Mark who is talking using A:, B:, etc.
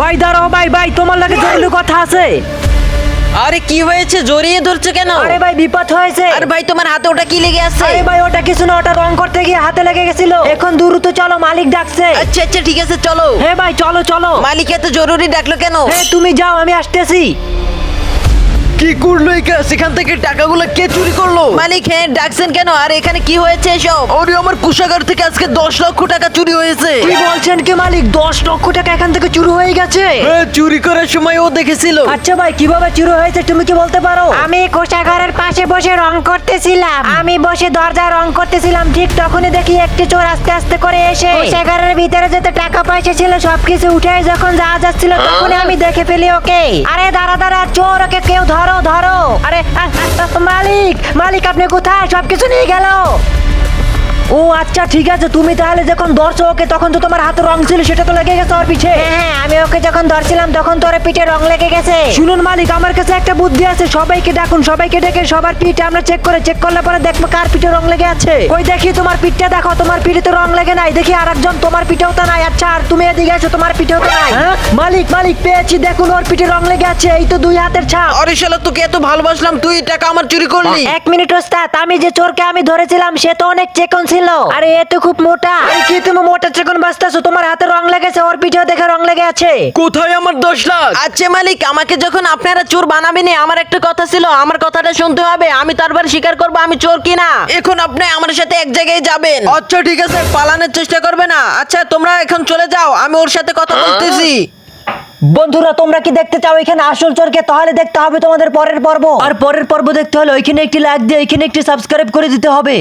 A: ভাই দাঁড়াও ভাই, ভাই তোমার লাগে জরুরি কথা আছে।
B: আরে কি হয়েছে, জড়িয়ে ধরছো কেন?
A: আরে ভাই বিপদ হয়েছে।
B: আরে ভাই তোমার হাতে ওটা কি লেগে আছে?
A: আরে ভাই ওটা কিছু না, ওটা রং করতে গিয়ে হাতে লেগে গেছিল। এখন দ্রুত চলো, মালিক ডাকছে।
B: আচ্ছা আচ্ছা ঠিক আছে চলো।
A: হ্যাঁ ভাই চলো চলো।
B: মালিক এত জরুরি ডাকলো কেন?
A: হ্যাঁ তুমি যাও, আমি আসতেছি।
C: কি করলো সেখান থেকে টাকাগুলো কে চুরি করলো?
B: মালিক হ্যাঁ ডাকছেন কেন? আর এখানে কি হয়েছে এসব?
C: ওরে আমার কোষাগার থেকে আজকে 10 লক্ষ টাকা চুরি হয়েছে।
A: কি বলছেন কি মালিক? 10 লক্ষ টাকা এখান থেকে চুরি হয়ে গেছে?
C: হ্যাঁ, চুরি করার সময় ও দেখেছিল।
A: আচ্ছা ভাই কিভাবে চুরি হয়েছে তুমি কি বলতে পারো? আমি কোষাগারের পাশে বসে রং করতেছিলাম। আমি বসে দরজা রং করতেছিলাম, ঠিক তখনই দেখি একটি চোর আস্তে আস্তে করে এসে কোষাগারের ভিতরে যেতে টাকা পয়সা ছিল সবকিছু উঠে যখন যাওয়া যাচ্ছিল তখনই আমি দেখে ফেলি ওকে। আরে দাঁড়া দাঁড়া, চোর, ওকে কেউ ধরো ধরো। আরে মালিক মালিক আপনি কোথায়? সবকিছু নিয়ে গেল। ও আচ্ছা ঠিক আছে, তুমি তাহলে যখন ধরছো ওকে তখন তো তোমার হাতে রং ছিল, সেটা তো লেগে গেছে ওর পিঠে। হ্যাঁ আমি ওকে যখন ধরছিলাম তখন তো ওর পিঠে রং লেগে গেছে। শুনুন মালিক, আমার কাছে একটা বুদ্ধি আছে, সবাইকে ডাকুন, সবাইকে ডেকে সবার পিঠে আমরা চেক করলে পরে দেখবো কার পিঠে রং লেগে আছে। ওই দেখি তোমার পিঠটা দেখো, তোমার পিঠে তো রং লেগে নাই। দেখি আরেকজন, তোমার পিঠেও তো নাই। আচ্ছা আর তুমি এদিকে এসো, তোমার পিঠেও তো নাই। হ্যাঁ মালিক মালিক পেয়েছি, দেখুন ওর পিঠে রং লেগে আছে, এই তো 2 হাতের ছাপ।
C: আরে শালা তোকে এত ভালোবাসলাম, তুই টাকা আমার চুরি করলি?
A: এক মিনিট ওস্তাদ, আমি যে চোরকে আমি ধরেছিলাম সে তো অনেক চেকন ছিল। আরে এ তো খুব মোটা। আরে কি তুমি মোটা চেকন বাস্তাছো? তোমার হাতে রং লেগেছে, ওর পিঠেও দেখে রং লেগে আছে।
C: কোথায় আমার 10 লাখ?
B: আচ্ছা মালিক, আমাকে যখন আপনারা চোর বানাবেন আমার একটা কথা ছিল, আমার কথাটা শুনতে হবে। আমি তারপর স্বীকার করবো আমি চোর কিনা। এখন আপনি আমার সাথে এক জায়গায় যাবেন।
C: আচ্ছা ঠিক আছে, পালানোর চেষ্টা করবে না। আচ্ছা তোমরা এখন চলে যাও, আমি ওর সাথে কথা বলতেছি।
A: বন্ধুরা তোমরা কি দেখতে চাও এখানে আসল চোরকে? তাহলে দেখতে হবে তোমাদের পরের পর্ব। আর পরের পর্ব দেখতে হলে ওইখানে একটি লাইক দিয়ে এখানে একটি সাবস্ক্রাইব করে দিতে হবে।